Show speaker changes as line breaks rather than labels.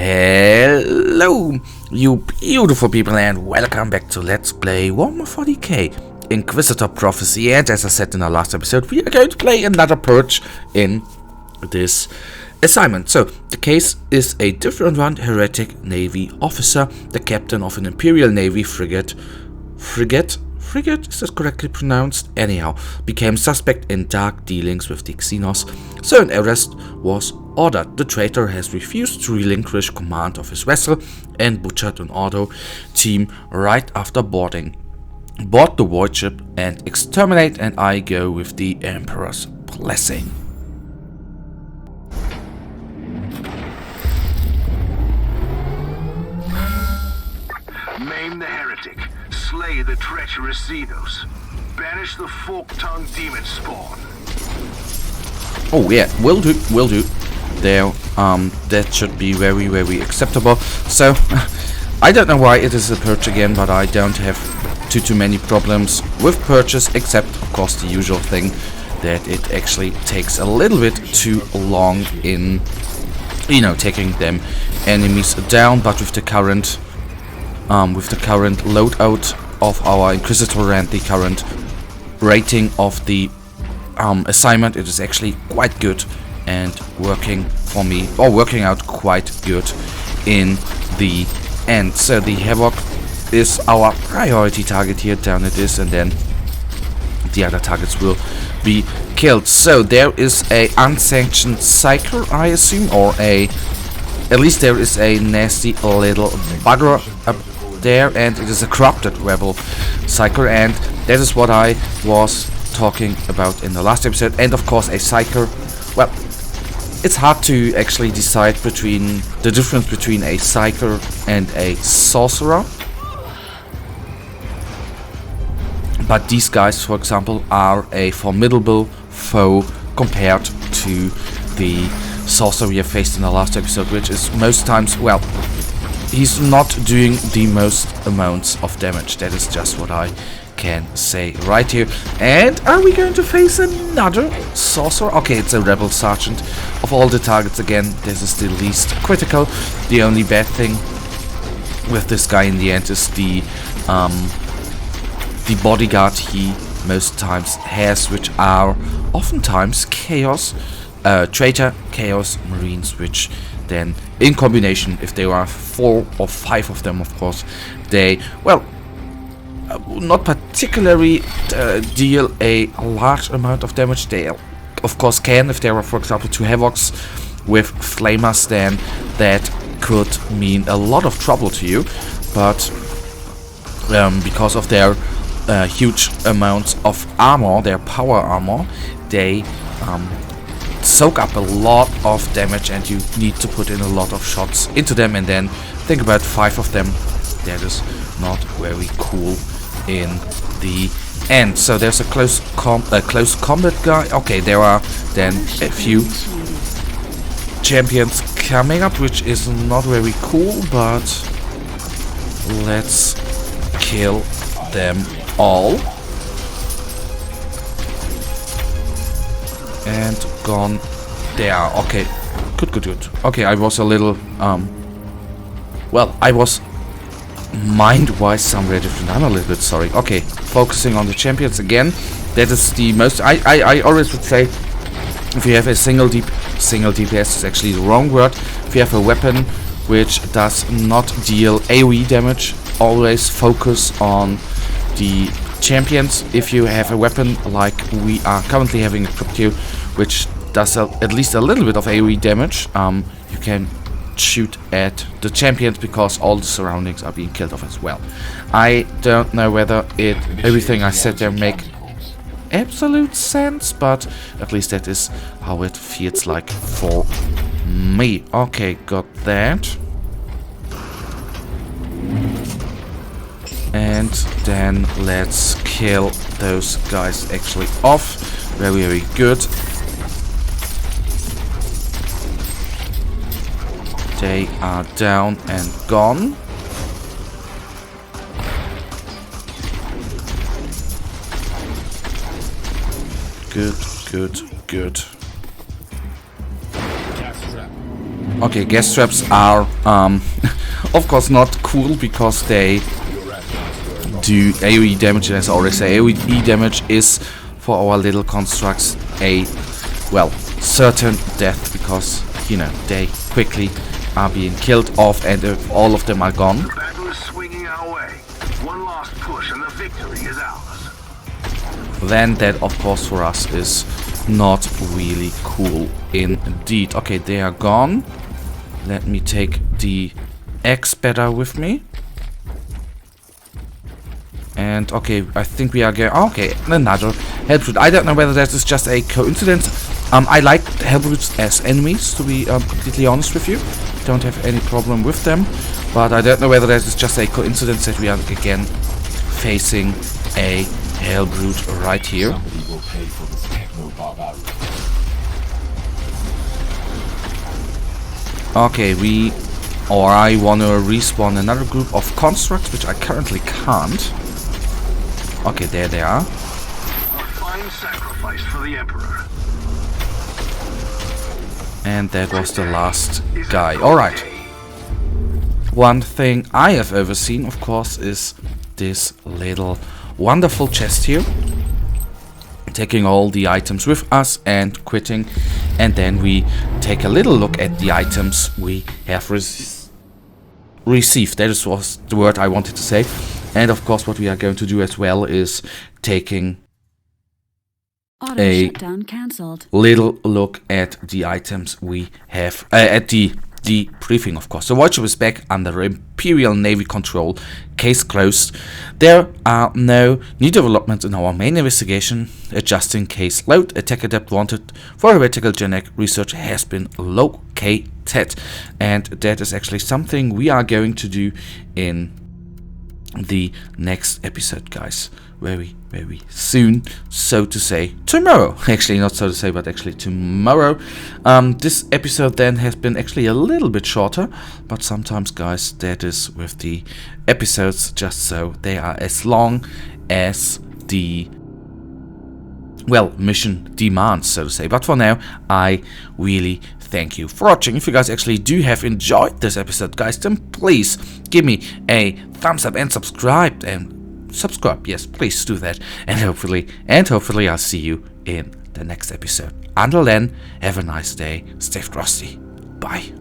Hello, you beautiful people, and welcome back to Let's Play Warhammer 40k Inquisitor Prophecy. And as I said in our last episode, we are going to play another purge in this assignment. So, the case is a different one. Heretic Navy officer, the captain of an Imperial Navy frigate, is that correctly pronounced? Anyhow, became suspect in dark dealings with the Xenos, so an arrest was ordered. The traitor has refused to relinquish command of his vessel and butchered an auto team right after boarding. Board the void ship and exterminate, and I go with the Emperor's blessing.
Maim the Heretic. Slay the treacherous Xenos. Banish the fork-tongued demon spawn.
Oh yeah, will do. There, that should be very acceptable. So, I don't know why it is a purge again, but I don't have too many problems with purges, except of course the usual thing that it actually takes a little bit too long in, taking them enemies down. But with the current loadout of our Inquisitor and the current rating of the assignment, it is actually quite good and working out quite good in the end. So the Havoc is our priority target here, down it is, and then the other targets will be killed. So there is a unsanctioned cycle, I assume, or at least there is a nasty little bugger up there, and it is a corrupted rebel cycle, and that is what I was talking about in the last episode. And of course a cycle, well, it's hard to actually decide between the difference between a cycle and a sorcerer, but these guys, for example, are a formidable foe compared to the sorcerer we have faced in the last episode, which is most times, well, he's not doing the most amounts of damage. That is just what I can say right here. And are we going to face another sorcerer? Okay, it's a rebel sergeant. Of all the targets, again, this is the least critical. The only bad thing with this guy in the end is the bodyguard he most times has, which are oftentimes chaos traitor chaos marines, which then in combination, if there are 4 or 5 of them, of course, they, well, not particularly deal a large amount of damage. They of course can, if there are, for example, 2 Havocs with flamers, then that could mean a lot of trouble to you. But because of their huge amounts of armor, their power armor, they soak up a lot of damage, and you need to put in a lot of shots into them, and then think about 5 of them. That is not very cool in the end. So there's a close combat guy. Okay, there are then a few champions coming up, which is not very cool, but let's kill them all. And gone there. Okay, good. Okay, I was a little well, I was mind-wise somewhere different. I'm a little bit sorry. Okay, focusing on the champions again. That is the most. I always would say, if you have a single DPS is actually the wrong word. If you have a weapon which does not deal AoE damage, always focus on the champions. If you have a weapon like we are currently having equipped here, which does at least a little bit of AoE damage, you can shoot at the champions because all the surroundings are being killed off as well. I don't know whether everything I said there make absolute sense, but at least that is how it feels like for me. Okay, got that. And then let's kill those guys actually off. Very good. They are down and gone. Good. Okay, gas traps are, of course, not cool because they do AoE damage, as I already say. AoE damage is, for our little constructs, a, well, certain death because, you know, they quickly are being killed off, and all of them are gone.
The battle is swinging our way. One last push and the victory is ours.
Then that, of course, for us is not really cool indeed. Okay, they are gone. Let me take the axe better with me. And okay, I think we are going. Okay, another Hellbrute. I don't know whether that is just a coincidence. I like Hellbrutes as enemies, to be completely honest with you. Don't have any problem with them. But I don't know whether that is just a coincidence that we are again facing a Hellbrute right here.
Somebody will pay for this techno-barbarian.
Okay, I want to respawn another group of constructs, which I currently can't. Okay, there they are.
A fine sacrifice for the Emperor.
And that was the last guy. Alright. One thing I have overseen, of course, is this little wonderful chest here. Taking all the items with us and quitting. And then we take a little look at the items we have received. That was the word I wanted to say. And of course, what we are going to do as well is taking a little look at the items we have, at the briefing, of course. The Voyager is back under Imperial Navy control, case closed. There are no new developments in our main investigation. Adjusting case load, attacker depth wanted for heretical genetic research has been located. And that is actually something we are going to do in the next episode, guys. Very, very soon, so to say. Tomorrow. Actually, not so to say, but actually tomorrow. This episode then has been actually a little bit shorter, but sometimes, guys, that is with the episodes, just so they are as long as the, well, mission demands, so to say. But for now, I really thank you for watching. If you guys actually do have enjoyed this episode, guys, then please give me a thumbs up and subscribe. Yes, please do that. And hopefully I'll see you in the next episode. Until then, have a nice day. Stay frosty. Bye.